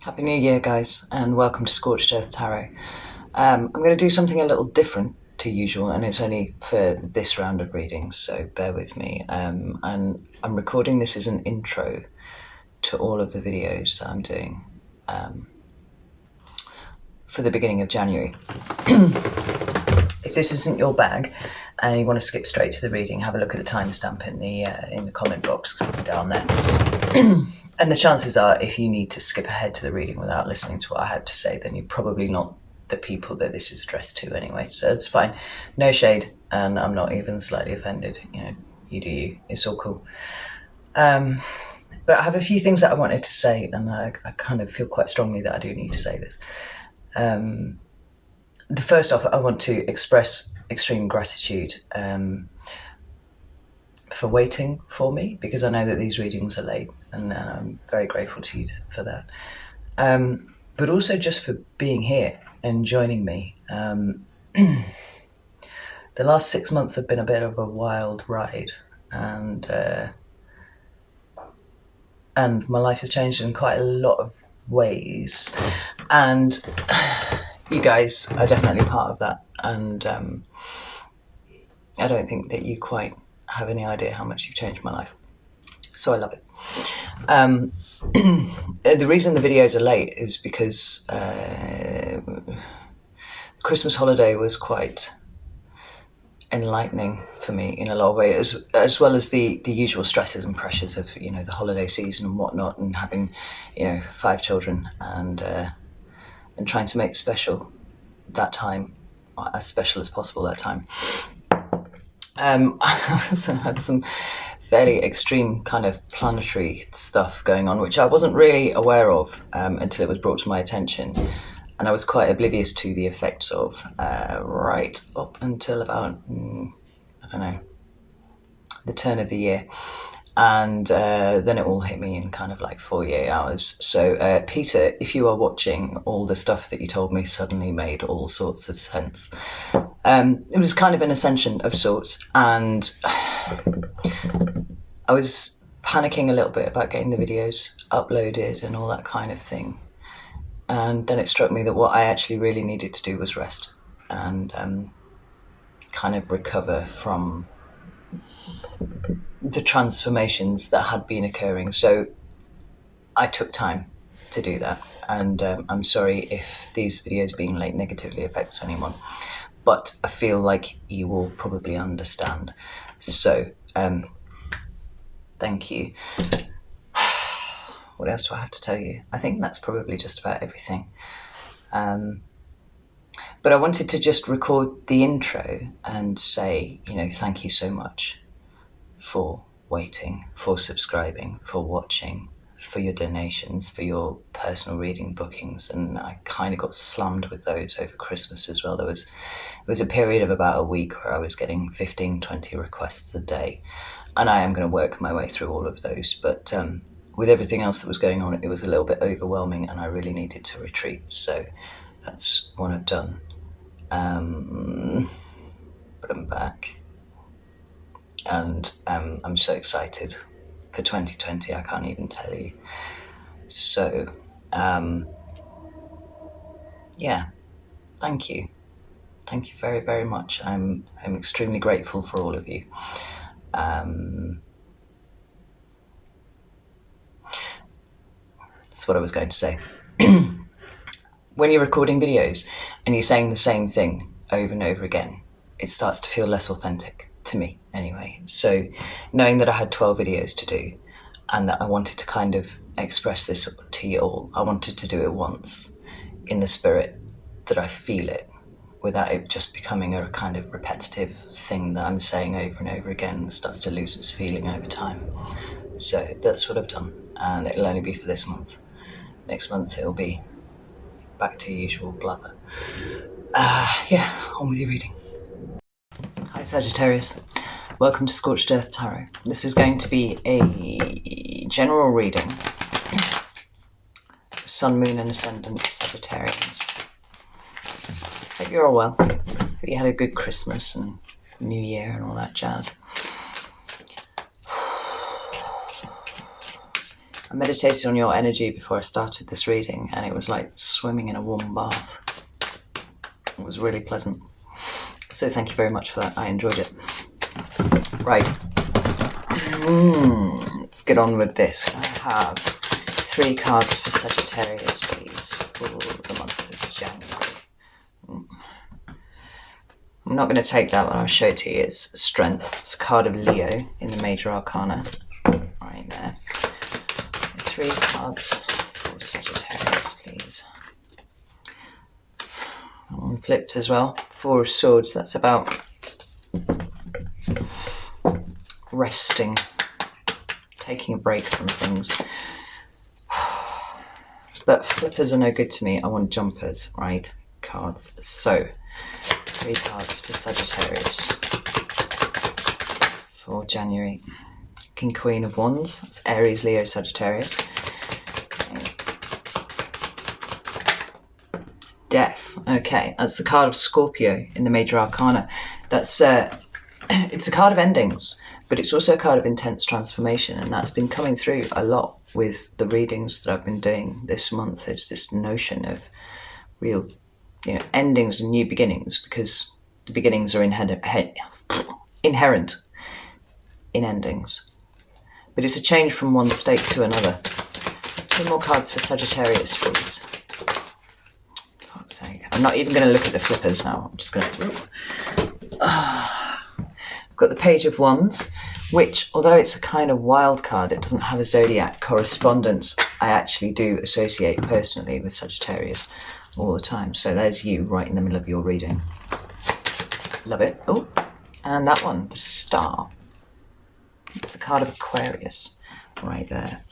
Happy New Year, guys, and welcome to Scorched Earth Tarot. I'm going to do something a little different to usual, and it's only for this round of readings, so bear with me. And I'm recording this as an intro to all of the videos that I'm doing for the beginning of January. If this isn't your bag and you want to skip straight to the reading, have a look at the timestamp in the comment box down there. And the chances are, if you need to skip ahead to the reading without listening to what I had to say, then you're probably not the people that this is addressed to anyway, so it's fine. No shade, and I'm not even slightly offended. You know, you do you. It's all cool. But I have a few things that I wanted to say, and I kind of feel quite strongly that I do need to say this. The first off, I want to express extreme gratitude for waiting for me, because I know that these readings are late, and I'm very grateful to you for that. But also just for being here and joining me. The last 6 months have been a bit of a wild ride, and my life has changed in quite a lot of ways, and you guys are definitely part of that, and I don't think that you quite have any idea how much you've changed my life, so I love it. The reason the videos are late is because Christmas holiday was quite enlightening for me in a lot of ways, as well as the usual stresses and pressures of, you know, the holiday season and whatnot, and having, you know, 5 children, and trying to make special that time, as special as possible that time. I also had some fairly extreme kind of planetary stuff going on, which I wasn't really aware of until it was brought to my attention, and I was quite oblivious to the effects of right up until about, I don't know, the turn of the year. And then it all hit me in kind of like 48 hours. So Peter, if you are watching, all the stuff that you told me suddenly made all sorts of sense. It was kind of an ascension of sorts, and I was panicking a little bit about getting the videos uploaded and all that kind of thing. And then it struck me that what I actually really needed to do was rest and kind of recover from the transformations that had been occurring. So I took time to do that, and I'm sorry if these videos being late negatively affects anyone, but I feel like you will probably understand. So thank you. What else do I have to tell you? I think that's probably just about everything. But I wanted to just record the intro and say, you know, thank you so much for waiting, for subscribing, for watching, for your donations, for your personal reading bookings. And I kind of got slammed with those over Christmas as well. It was a period of about a week where I was getting 15, 20 requests a day, and I am going to work my way through all of those. But with everything else that was going on, it was a little bit overwhelming, and I really needed to retreat. So that's what I've done. But I'm back. And I'm so excited for 2020, I can't even tell you. So, yeah, thank you. Thank you very, very much. I'm extremely grateful for all of you. That's what I was going to say. When you're recording videos and you're saying the same thing over and over again, it starts to feel less authentic. To me anyway. So knowing that I had 12 videos to do, and that I wanted to kind of express this to you all, I wanted to do it once in the spirit that I feel it, without it just becoming a kind of repetitive thing that I'm saying over and over again and starts to lose its feeling over time. So that's what I've done, and it'll only be for this month. Next month it'll be back to usual blather. Yeah, on with your reading. Hi Sagittarius, welcome to Scorched Earth Tarot. This is going to be a general reading. Sun, Moon and Ascendant Sagittarians. Hope you're all well. Hope you had a good Christmas and New Year and all that jazz. meditated on your energy before I started this reading, and it was like swimming in a warm bath. It was really pleasant. So thank you very much for that. I enjoyed it. Right. Let's get on with this. Can I have 3 cards for Sagittarius, please, for the month of January? I'm not going to take that one. I'll show it to you. It's Strength. It's a card of Leo in the Major Arcana. Right there. 3 cards for Sagittarius, please. One flipped as well. 4 of Swords. That's about resting, taking a break from things. But flippers are no good to me. I want jumpers, right? Cards. So, 3 cards for Sagittarius for January. King, Queen of Wands. That's Aries, Leo, Sagittarius. Death. Okay, that's the card of Scorpio in the Major Arcana. That's it's a card of endings, but it's also a card of intense transformation, and that's been coming through a lot with the readings that I've been doing this month. It's this notion of real, endings and new beginnings, because the beginnings are inherent in endings. But it's a change from one state to another. 2 more cards for Sagittarius, please. Fuck's sake. I'm not even going to look at the flippers now. I'm just going to... I've got the Page of Wands, which, although it's a kind of wild card, it doesn't have a zodiac correspondence. I actually do associate personally with Sagittarius all the time. So there's you right in the middle of your reading. Love it. Oh, and that one, the Star. It's a card of Aquarius right there.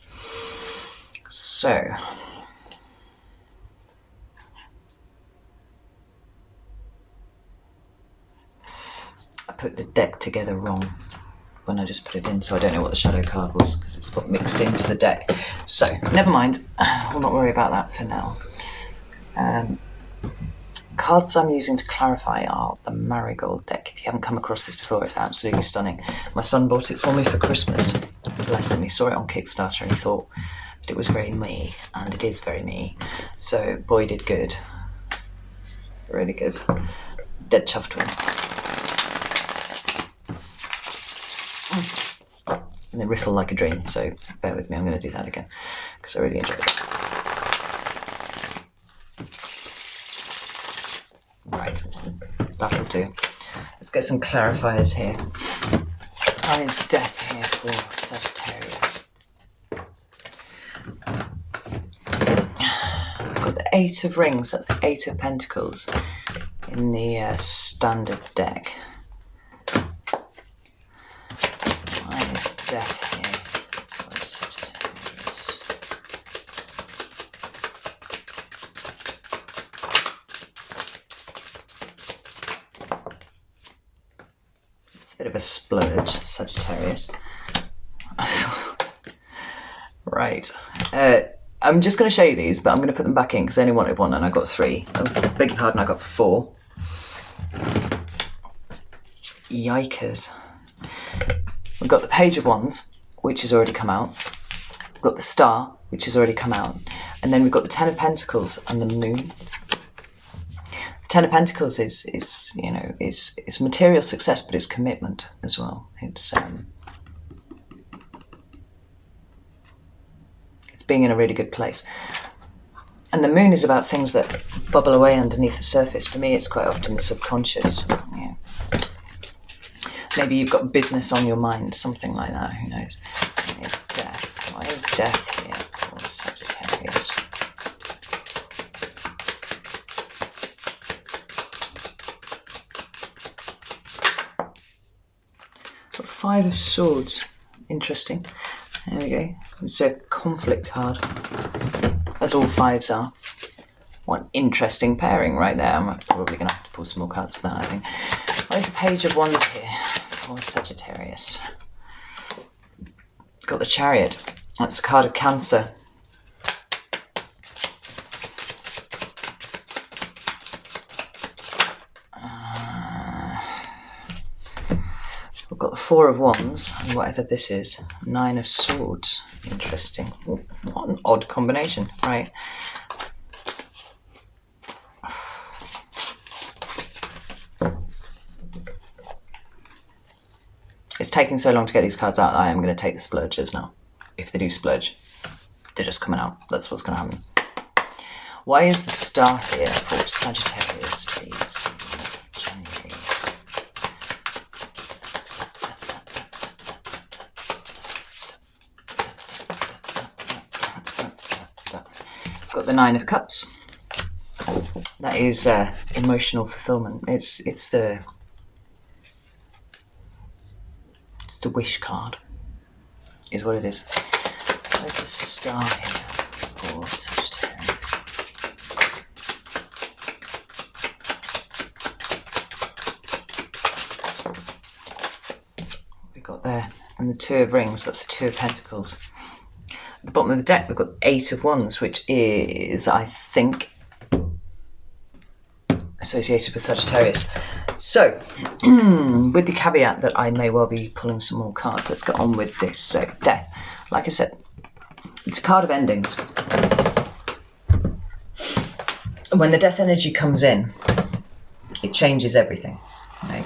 So, I put the deck together wrong when I just put it in, so I don't know what the shadow card was because it's got mixed into the deck. So, never mind. We'll not worry about that for now. Cards I'm using to clarify are the Marigold deck. If you haven't come across this before, it's absolutely stunning. My son bought it for me for Christmas. Bless him, he saw it on Kickstarter and he thought that it was very me, and it is very me. So, boy, did good. Really good. Dead chuffed one. And they riffle like a dream, so bear with me, I'm going to do that again because I really enjoyed it. Right, that'll do. Let's get some clarifiers here. There's Death here for Sagittarius. I've got the 8 of Rings, that's the 8 of Pentacles in the standard deck. There's Death here for Sagittarius. It's a bit of a splurge, Sagittarius. Right. I'm just going to show you these, but I'm going to put them back in because I only wanted 1 and I got 3. Oh, beg your pardon, I got 4. Yikers. We've got the Page of Wands, which has already come out. We've got the Star, which has already come out. And then we've got the 10 of Pentacles and the Moon. The 10 of Pentacles is material success, but it's commitment as well. It's being in a really good place. And the Moon is about things that bubble away underneath the surface. For me, it's quite often the subconscious. Yeah. Maybe you've got business on your mind, something like that, who knows. And it's Death. Why is Death here for Sagittarius? Got 5 of Swords. Interesting. There we go. It's a conflict card, as all 5s are. What interesting pairing right there. I'm probably going to have to pull some more cards for that, I think. There's a Page of Wands here for Sagittarius. Got the Chariot. That's a card of Cancer. We've got the 4 of Wands, and whatever this is, 9 of Swords. Interesting. What an odd combination, right? It's taking so long to get these cards out that I am going to take the splurges now. If they do splurge, they're just coming out. That's what's going to happen. Why is the star here for Sagittarius, please? January. Got the Nine of Cups. That is emotional fulfillment. It's the wish card, is what it is. Where's the star here for Sagittarius? We got there, and the Two of Rings. That's the Two of Pentacles. At the bottom of the deck, we've got Eight of Wands, which is, I think, associated with Sagittarius. So, with the caveat that I may well be pulling some more cards, let's get on with this. So, Death. Like I said, it's a card of endings. And when the Death energy comes in, it changes everything. Right?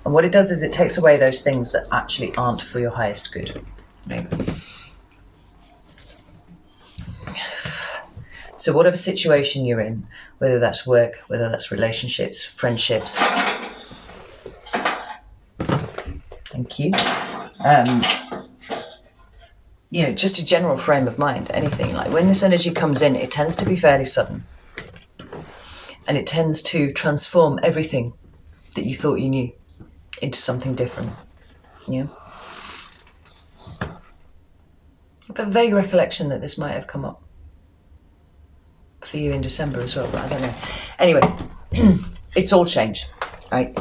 And what it does is it takes away those things that actually aren't for your highest good. Right? So whatever situation you're in, whether that's work, whether that's relationships, friendships, thank you, you know, just a general frame of mind, anything. Like when this energy comes in, it tends to be fairly sudden. And it tends to transform everything that you thought you knew into something different. Yeah. I've got a vague recollection that this might have come up for you in December as well, but I don't know. Anyway, it's all change, right?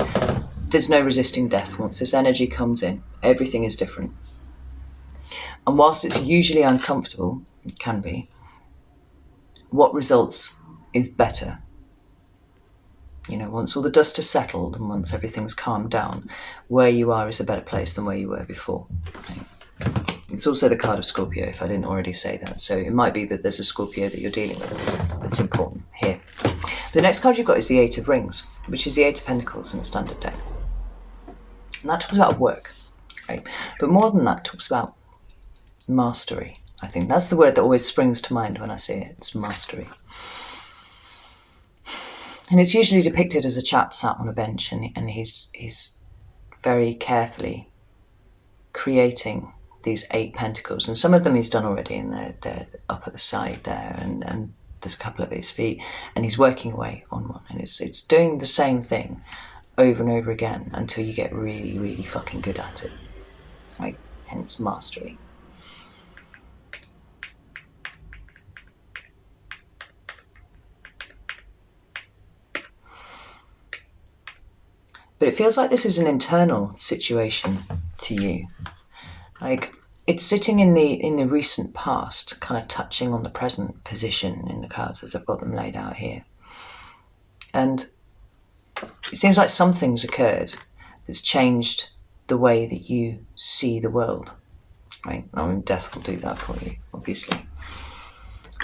There's no resisting death. Once this energy comes in, everything is different. And whilst it's usually uncomfortable, it can be, what results is better. You know, once all the dust has settled and once everything's calmed down, where you are is a better place than where you were before. Right? It's also the card of Scorpio, if I didn't already say that. So it might be that there's a Scorpio that you're dealing with that's important here. The next card you've got is the Eight of Rings, which is the Eight of Pentacles in the standard deck. And that talks about work, right? But more than that, it talks about mastery. I think that's the word that always springs to mind when I see it. It's mastery. And it's usually depicted as a chap sat on a bench and he's very carefully creating these 8 pentacles, and some of them he's done already, and they're up at the side there, and there's a couple at his feet, and he's working away on one, and it's doing the same thing over and over again until you get really, really fucking good at it, right? Hence mastery. But it feels like this is an internal situation to you. Like, it's sitting in the recent past, kind of touching on the present position in the cards as I've got them laid out here. And it seems like something's occurred that's changed the way that you see the world, right? I mean, death will do that for you, obviously.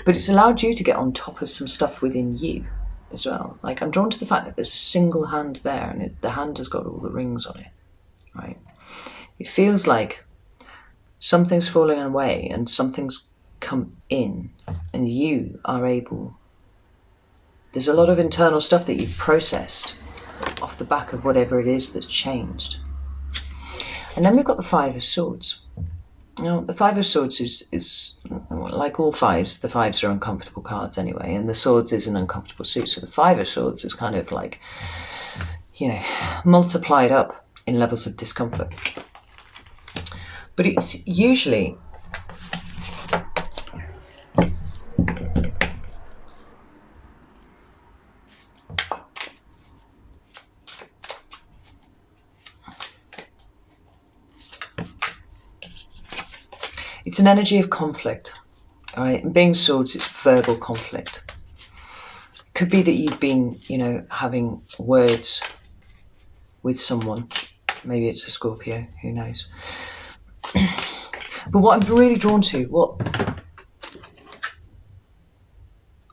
But it's allowed you to get on top of some stuff within you as well. Like, I'm drawn to the fact that there's a single hand there, and the hand has got all the rings on it, right? It feels like something's fallen away and something's come in, and you are able, there's a lot of internal stuff that you've processed off the back of whatever it is that's changed. And then we've got the Five of Swords. Now, the Five of Swords is like all fives, the fives are uncomfortable cards anyway, and the Swords is an uncomfortable suit. So the Five of Swords is kind of like, you know, multiplied up in levels of discomfort. But it's usually it's an energy of conflict, all right? And being swords, it's verbal conflict. It could be that you've been, you know, having words with someone. Maybe it's a Scorpio, who knows? But what I'm really drawn to,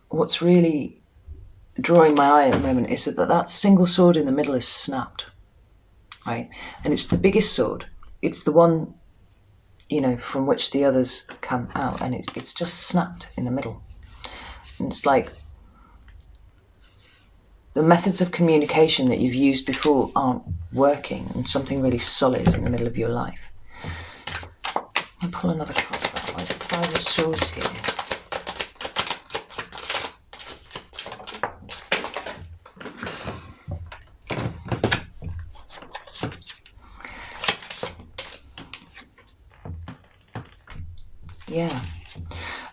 what's really drawing my eye at the moment is that single sword in the middle is snapped, right? And it's the biggest sword. It's the one, you know, from which the others come out, and it's just snapped in the middle. And it's like the methods of communication that you've used before aren't working, and something really solid in the middle of your life. I'll pull another card for that. Why is the Five of Swords here? Yeah.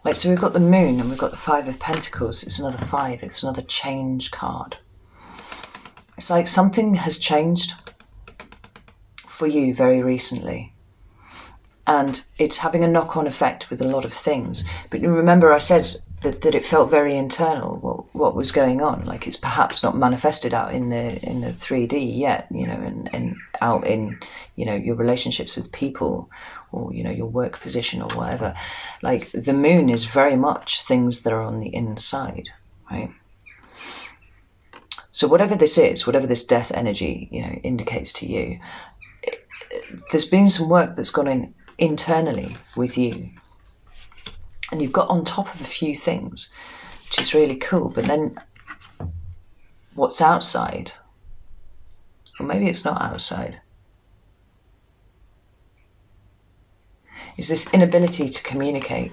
Like, so we've got the Moon and we've got the Five of Pentacles. It's another 5. It's another change card. It's like something has changed for you very recently. And it's having a knock-on effect with a lot of things. But remember I said that it felt very internal, what was going on. Like, it's perhaps not manifested out in the 3D yet, you know, and out in, you know, your relationships with people, or, you know, your work position or whatever. Like, the Moon is very much things that are on the inside, right? So whatever this is, whatever this death energy, you know, indicates to you, there's been some work that's gone in internally with you, and you've got on top of a few things, which is really cool. But then what's outside, or maybe it's not outside, is this inability to communicate.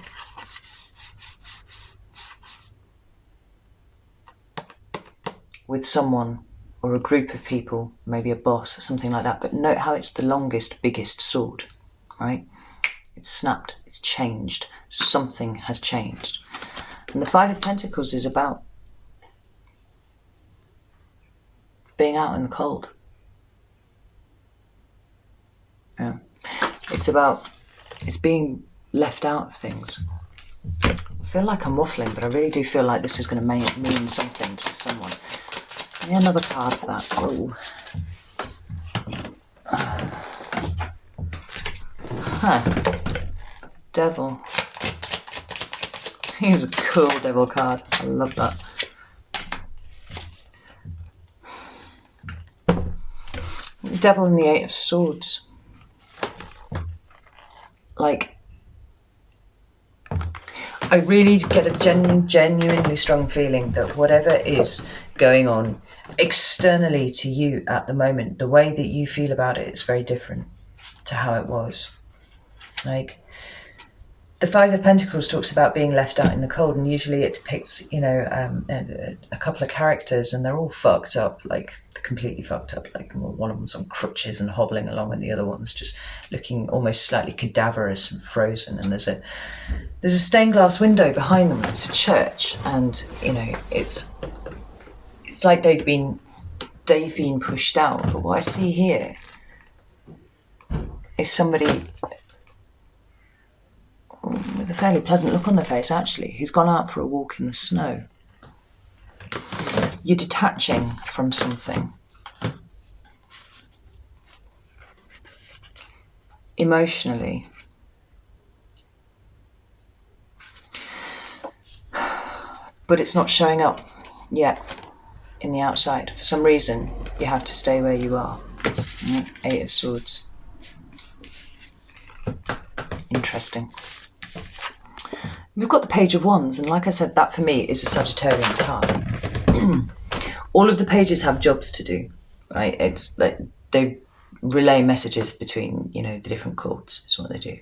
With someone or a group of people, maybe a boss or something like that. But note how it's the longest, biggest sword, right? It's snapped, it's changed, something has changed. And the Five of Pentacles is about being out in the cold. Yeah. It's being left out of things. I feel like I'm waffling, but I really do feel like this is going to mean something to someone. Give me another card for that. Oh. Huh. Devil. He's a cool devil card. I love that. Devil and the Eight of Swords. Like, I really get a genuinely strong feeling that whatever is going on externally to you at the moment, the way that you feel about it is very different to how it was. Like, the Five of Pentacles talks about being left out in the cold, and usually it depicts, you know, a couple of characters, and they're all fucked up, like completely fucked up. Like, one of them's on crutches and hobbling along, and the other one's just looking almost slightly cadaverous and frozen. And there's a stained glass window behind them. It's a church, and you know, it's like they've been pushed out. But what I see here is somebody with a fairly pleasant look on their face, actually, who's gone out for a walk in the snow. You're detaching from something emotionally. But it's not showing up yet in the outside. For some reason, you have to stay where you are. Eight of Swords. Interesting. We've got the Page of Wands, and like I said, that for me is a Sagittarian card. All of the pages have jobs to do, right? It's like they relay messages between, you know, the different chords is what they do.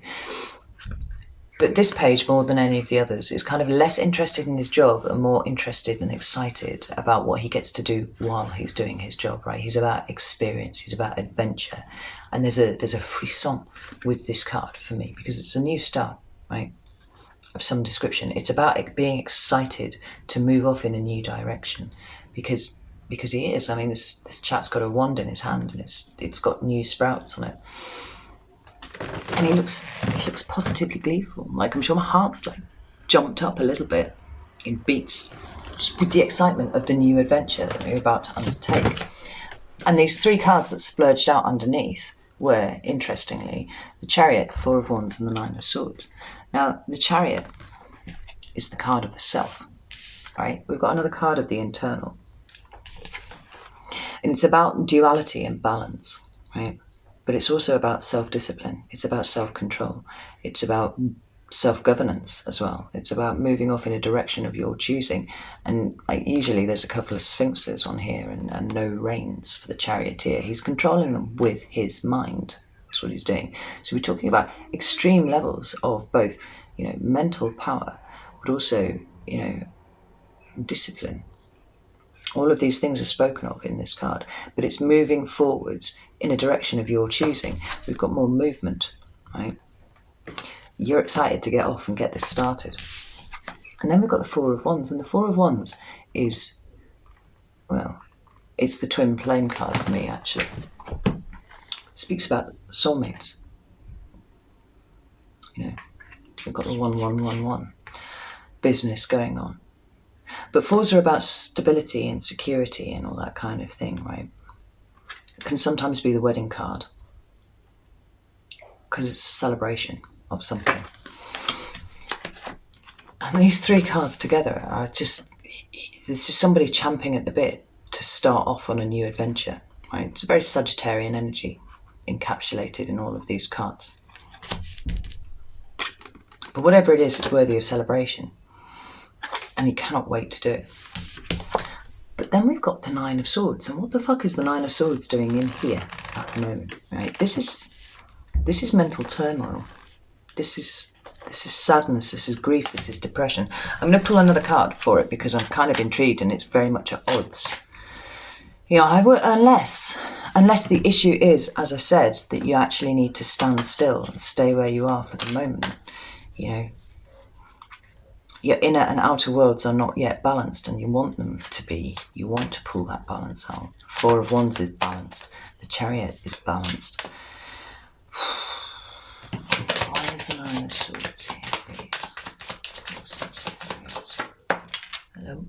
But this page, more than any of the others, is kind of less interested in his job and more interested and excited about what he gets to do while he's doing his job, right? He's about experience, he's about adventure. And there's a frisson with this card for me, because it's a new start, right, of some description. It's about being excited to move off in a new direction, because he is. I mean, this chap's got a wand in his hand, and it's got new sprouts on it. And he looks positively gleeful. Like, I'm sure my heart's like jumped up a little bit in beats, just with the excitement of the new adventure that we're about to undertake. And these three cards that splurged out underneath were, interestingly, the Chariot, Four of Wands, and the Nine of Swords. Now, the Chariot is the card of the self, right? We've got another card of the internal. And it's about duality and balance, right? But it's also about self-discipline. It's about self-control. It's about self-governance as well. It's about moving off in a direction of your choosing. And usually there's a couple of sphinxes on here and no reins for the charioteer. He's controlling them with his mind. That's what he's doing. So we're talking about extreme levels of both, mental power, but also, discipline. All of these things are spoken of in this card, but it's moving forwards in a direction of your choosing. We've got more movement, right? You're excited to get off and get this started. And then we've got the Four of Wands, and the Four of Wands is, well, it's the twin flame card for me, actually. It speaks about soulmates. We've got the 1111 business going on. But fours are about stability and security and all that kind of thing, right? It can sometimes be the wedding card because it's a celebration of something. And these three cards together are this is somebody champing at the bit to start off on a new adventure, right? It's a very Sagittarian energy encapsulated in all of these cards. But whatever it is, it's worthy of celebration. And he cannot wait to do it. But then we've got the Nine of Swords. And what the fuck is the Nine of Swords doing in here at the moment, right? This is mental turmoil. This is sadness, this is grief, this is depression. I'm going to pull another card for it because I'm kind of intrigued and it's very much at odds. Unless the issue is, as I said, that you actually need to stand still and stay where you are for the moment. Your inner and outer worlds are not yet balanced and you want them to be. You want to pull that balance out. Four of Wands is balanced. The Chariot is balanced. Why is the Nine of Swords here, please? Hello.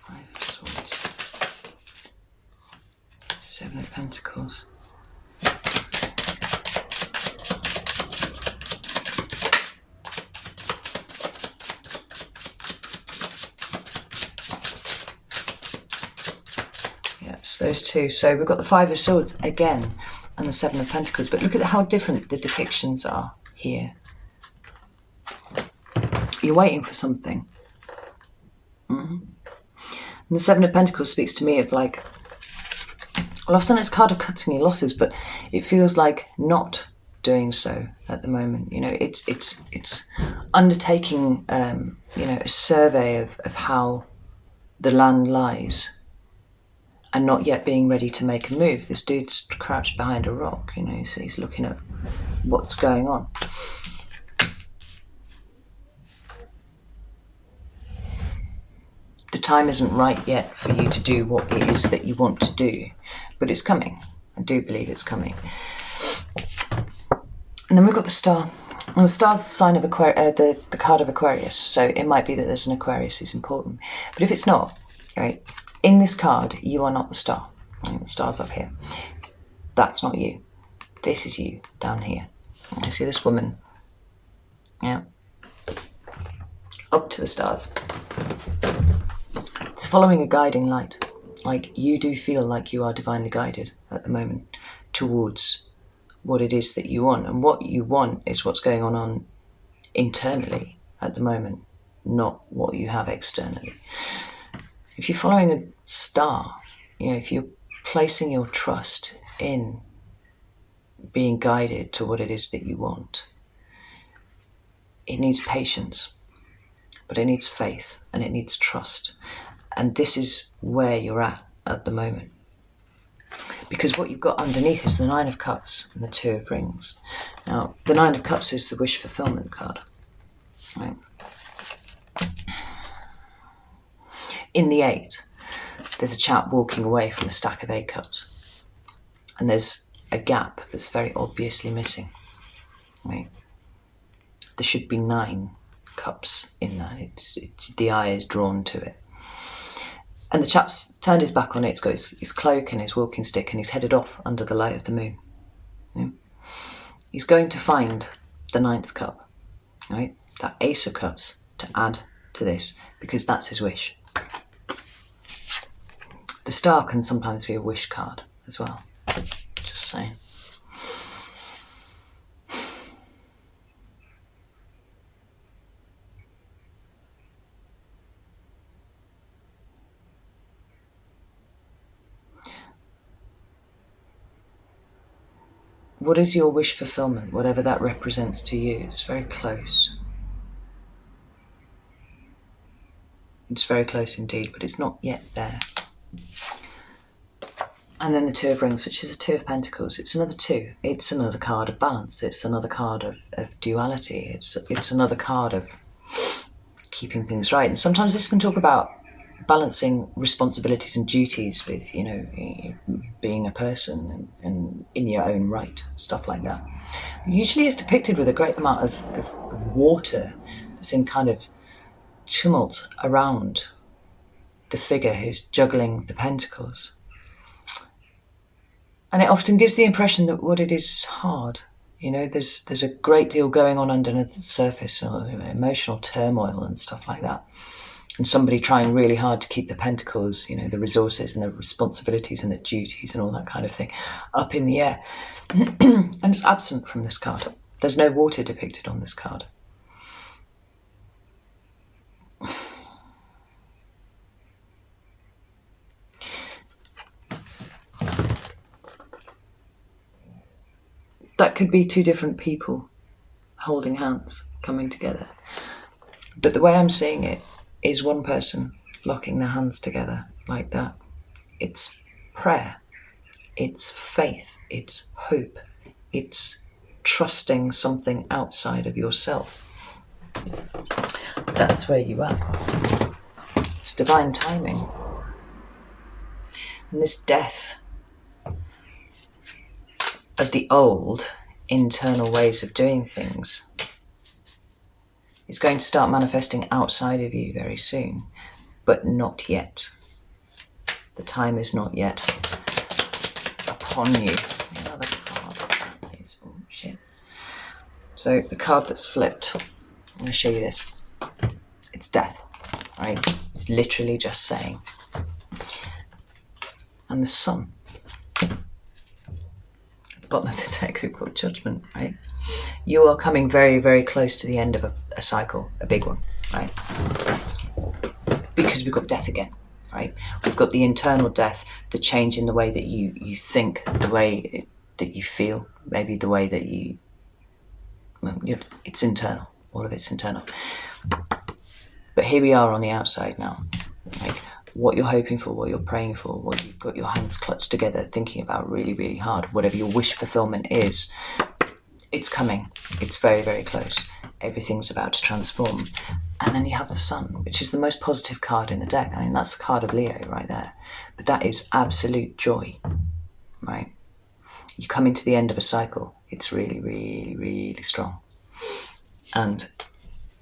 Five of Swords. Seven of Pentacles. Those two. So we've got the Five of Swords again and the Seven of Pentacles, but look at how different the depictions are here. You're waiting for something. And the Seven of Pentacles speaks to me of well, often it's a card of cutting your losses, but it feels like not doing so at the moment. It's undertaking a survey of how the land lies and not yet being ready to make a move. This dude's crouched behind a rock, so he's looking at what's going on. The time isn't right yet for you to do what it is that you want to do, but it's coming. I do believe it's coming. And then we've got the Star. And the Star's the sign of the card of Aquarius, so it might be that there's an Aquarius who's important. But if it's not, right, in this card, you are not the Star. The Star's up here. That's not you. This is you down here. I see this woman. Yeah. Up to the stars. It's following a guiding light. You do feel like you are divinely guided at the moment towards what it is that you want. And what you want is what's going on internally at the moment, not what you have externally. If you're following a star, if you're placing your trust in being guided to what it is that you want, it needs patience, but it needs faith and it needs trust. And this is where you're at the moment. Because what you've got underneath is the Nine of Cups and the Two of Rings. Now, the Nine of Cups is the wish fulfillment card, right? In the Eight, there's a chap walking away from a stack of 8 cups. And there's a gap that's very obviously missing, right? There should be 9 cups in that. The eye is drawn to it. And the chap's turned his back on it. He's got his cloak and his walking stick, and he's headed off under the light of the moon. Yeah. He's going to find the 9th cup, right? That Ace of Cups, to add to this, because that's his wish. The star can sometimes be a wish card as well. Just saying. What is your wish fulfillment, whatever that represents to you? It's very close. It's very close indeed, but it's not yet there. And then the 2 of Rings, which is a 2 of Pentacles. It's another 2. It's another card of balance. It's another card of duality. It's another card of keeping things right. And sometimes this can talk about balancing responsibilities and duties with, you know, being a person and in your own right, stuff like that. Usually it's depicted with a great amount of water that's in kind of tumult around the figure who's juggling the pentacles. And it often gives the impression that what it is hard. You know, there's a great deal going on underneath the surface, emotional turmoil and stuff like that. And somebody trying really hard to keep the pentacles, you know, the resources and the responsibilities and the duties and all that kind of thing up in the air. And it's absent from this card. There's no water depicted on this card. That could be 2 different people holding hands, coming together. But the way I'm seeing it is one person locking their hands together like that. It's prayer, it's faith, it's hope, it's trusting something outside of yourself. That's where you are. It's divine timing. And this death of the old internal ways of doing things is going to start manifesting outside of you very soon, but not yet. The time is not yet upon you. Another card, please. Oh, shit. So the card that's flipped, I'm going to show you this. It's death, right? It's literally just saying. And the sun. At the bottom of the deck, we've got judgment, right? You are coming very, very close to the end of a cycle, a big one, right? Because we've got death again, right? We've got the internal death, the change in the way that you think, the way that you feel, maybe the way that it's internal. All of it's internal. But here we are on the outside now. Like what you're hoping for, what you're praying for, what you've got your hands clutched together, thinking about really, really hard, whatever your wish fulfillment is, it's coming. It's very, very close. Everything's about to transform. And then you have the sun, which is the most positive card in the deck. I mean, that's the card of Leo right there. But that is absolute joy, right? You come into the end of a cycle. It's really, really, really strong. And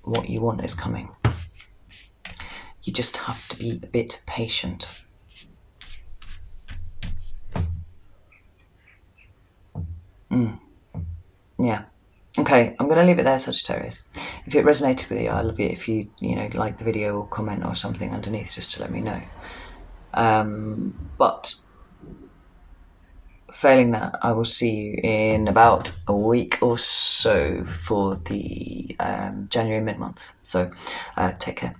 what you want is coming. You just have to be a bit patient. Yeah. Okay, I'm going to leave it there, Sagittarius. If it resonated with you, I'd love it if you like the video or comment or something underneath just to let me know. But failing that, I will see you in about a week or so for the January mid-month. So take care.